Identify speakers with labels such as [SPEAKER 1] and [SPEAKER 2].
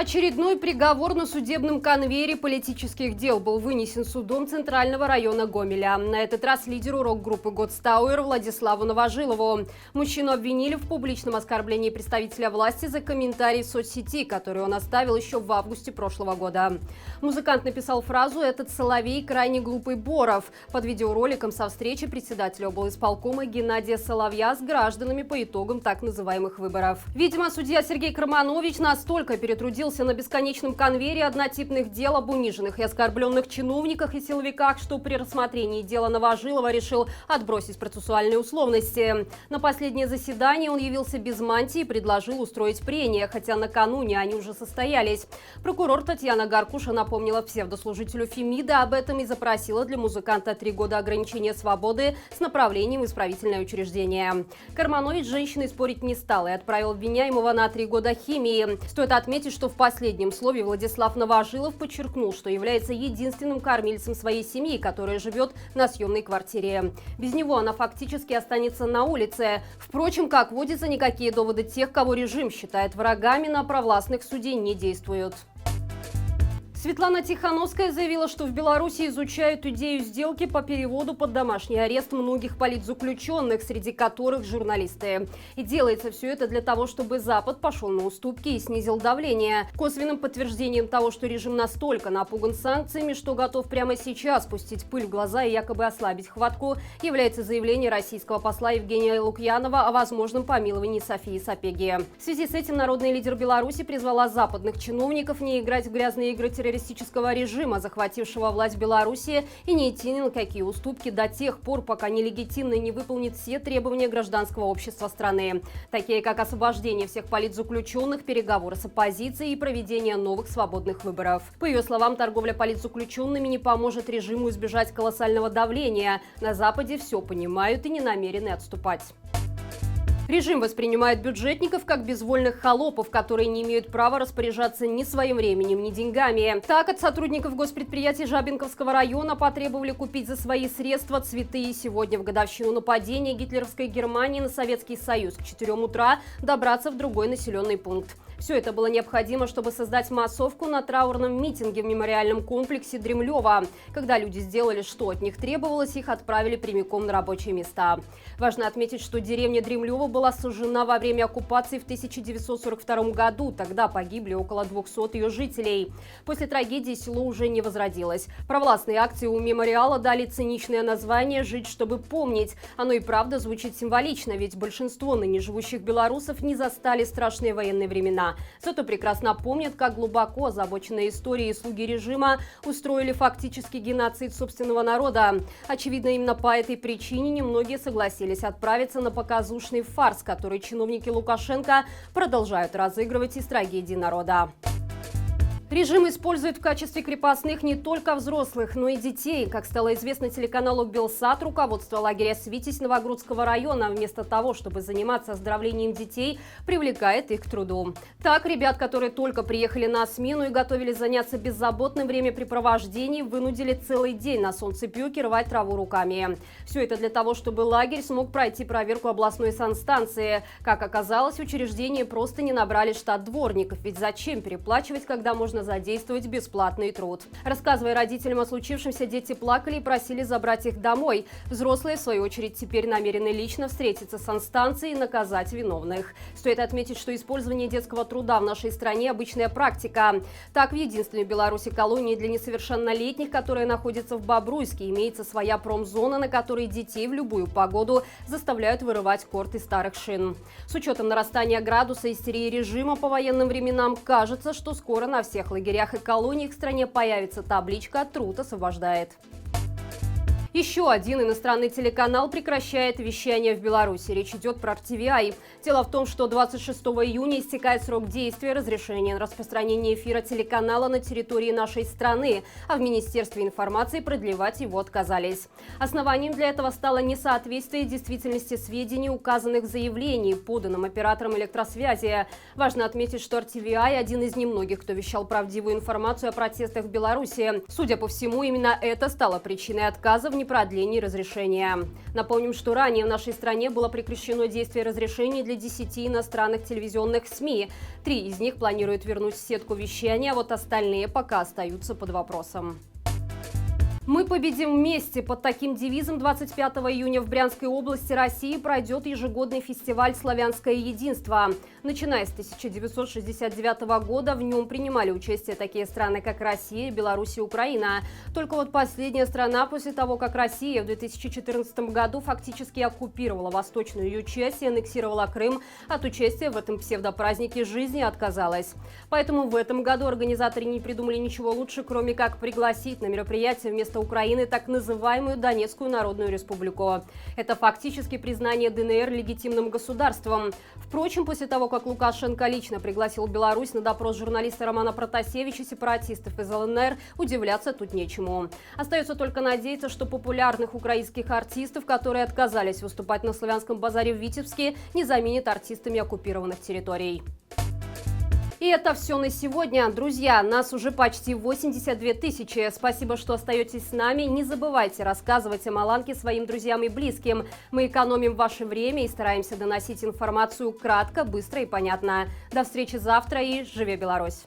[SPEAKER 1] Очередной приговор на судебном конвейере политических дел был вынесен судом Центрального района Гомеля. На этот раз лидеру рок-группы Godstower Владиславу Новожилову. Мужчину обвинили в публичном оскорблении представителя власти за комментарий в соцсети, который он оставил еще в августе прошлого года. Музыкант написал фразу «Этот соловей крайне глупый Боров» под видеороликом со встречи председателя облисполкома Геннадия Соловья с гражданами по итогам так называемых выборов. Видимо, судья Сергей Карманович настолько перетрудился на бесконечном конвейере однотипных дел об униженных и оскорбленных чиновниках и силовиках, что при рассмотрении дела Новожилова решил отбросить процессуальные условности. На последнее заседание он явился без мантии и предложил устроить прения, хотя накануне они уже состоялись. Прокурор Татьяна Гаркуша напомнила псевдослужителю Фемида об этом и запросила для музыканта 3 года ограничения свободы с направлением в исправительное учреждение. Карманович с женщиной спорить не стал и отправил обвиняемого на 3 года химии. Стоит отметить, что в последнем слове Владислав Новожилов подчеркнул, что является единственным кормильцем своей семьи, которая живет на съемной квартире. Без него она фактически останется на улице. Впрочем, как водится, никакие доводы тех, кого режим считает врагами, на провластных судей не действуют. Светлана Тихановская заявила, что в Беларуси изучают идею сделки по переводу под домашний арест многих политзаключенных, среди которых журналисты. И делается все это для того, чтобы Запад пошел на уступки и снизил давление. Косвенным подтверждением того, что режим настолько напуган санкциями, что готов прямо сейчас пустить пыль в глаза и якобы ослабить хватку, является заявление российского посла Евгения Лукьянова о возможном помиловании Софии Сапеги. В связи с этим народный лидер Беларуси призвала западных чиновников не играть в грязные игры террористического режима, захватившего власть в Беларуси, и не идти ни на какие уступки до тех пор, пока нелегитимно не выполнит все требования гражданского общества страны, такие как освобождение всех политзаключенных, переговоры с оппозицией и проведение новых свободных выборов. По ее словам, торговля политзаключенными не поможет режиму избежать колоссального давления. На Западе все понимают и не намерены отступать. Режим воспринимает бюджетников как безвольных холопов, которые не имеют права распоряжаться ни своим временем, ни деньгами. Так, от сотрудников госпредприятий Жабинковского района потребовали купить за свои средства цветы. И сегодня, в годовщину нападения гитлеровской Германии на Советский Союз, к 4 утра добраться в другой населенный пункт. Все это было необходимо, чтобы создать массовку на траурном митинге в мемориальном комплексе Дремлева. Когда люди сделали, что от них требовалось, их отправили прямиком на рабочие места. Важно отметить, что деревня Дремлева была сожжена во время оккупации в 1942 году. Тогда погибли около 200 ее жителей. После трагедии село уже не возродилось. Провластные акции у мемориала дали циничное название «Жить, чтобы помнить». Оно и правда звучит символично, ведь большинство ныне живущих белорусов не застали страшные военные времена. Зато прекрасно помнят, как глубоко озабоченные историей слуги режима устроили фактически геноцид собственного народа. Очевидно, именно по этой причине немногие согласились отправиться на показушный фарс, который чиновники Лукашенко продолжают разыгрывать из трагедии народа. Режим использует в качестве крепостных не только взрослых, но и детей. Как стало известно телеканалу «Белсат», руководство лагеря «Свитязь» Новогрудского района вместо того, чтобы заниматься оздоровлением детей, привлекает их к труду. Так, ребят, которые только приехали на смену и готовились заняться беззаботным времяпрепровождением, вынудили целый день на солнцепёке рвать траву руками. Все это для того, чтобы лагерь смог пройти проверку областной санстанции. Как оказалось, учреждения просто не набрали штат дворников, ведь зачем переплачивать, когда можно задействовать бесплатный труд. Рассказывая родителям о случившемся, дети плакали и просили забрать их домой. Взрослые, в свою очередь, теперь намерены лично встретиться с санстанцией и наказать виновных. Стоит отметить, что использование детского труда в нашей стране – обычная практика. Так, в единственной в Беларуси колонии для несовершеннолетних, которая находится в Бобруйске, имеется своя промзона, на которой детей в любую погоду заставляют вырывать корт из старых шин. С учетом нарастания градуса истерии режима по военным временам, кажется, что скоро на всех лагерях и колониях в стране появится табличка «Труд освобождает». Еще один иностранный телеканал прекращает вещание в Беларуси. Речь идет про RTVI. Дело в том, что 26 июня истекает срок действия разрешения на распространение эфира телеканала на территории нашей страны, а в Министерстве информации продлевать его отказались. Основанием для этого стало несоответствие действительности сведений, указанных в заявлении, поданном оператором электросвязи. Важно отметить, что RTVI – один из немногих, кто вещал правдивую информацию о протестах в Беларуси. Судя по всему, именно это стало причиной отказа в непродлении разрешения. Напомним, что ранее в нашей стране было прекращено действие разрешений для 10 иностранных телевизионных СМИ. 3 из них планируют вернуть в сетку вещания, а вот остальные пока остаются под вопросом. Мы победим вместе. Под таким девизом 25 июня в Брянской области России пройдет ежегодный фестиваль «Славянское единство». Начиная с 1969 года в нем принимали участие такие страны, как Россия, Беларусь и Украина. Только вот последняя страна после того, как Россия в 2014 году фактически оккупировала восточную ее часть и аннексировала Крым, от участия в этом псевдопразднике жизни отказалась. Поэтому в этом году организаторы не придумали ничего лучше, кроме как пригласить на мероприятие вместо Украины так называемую Донецкую Народную Республику. Это фактически признание ДНР легитимным государством. Впрочем, после того, как Лукашенко лично пригласил Беларусь на допрос журналиста Романа Протасевича, сепаратистов из ЛНР, удивляться тут нечему. Остается только надеяться, что популярных украинских артистов, которые отказались выступать на Славянском базаре в Витебске, не заменят артистами оккупированных территорий. И это все на сегодня. Друзья, нас уже почти 82 тысячи. Спасибо, что остаетесь с нами. Не забывайте рассказывать о Маланке своим друзьям и близким. Мы экономим ваше время и стараемся доносить информацию кратко, быстро и понятно. До встречи завтра и живи Беларусь!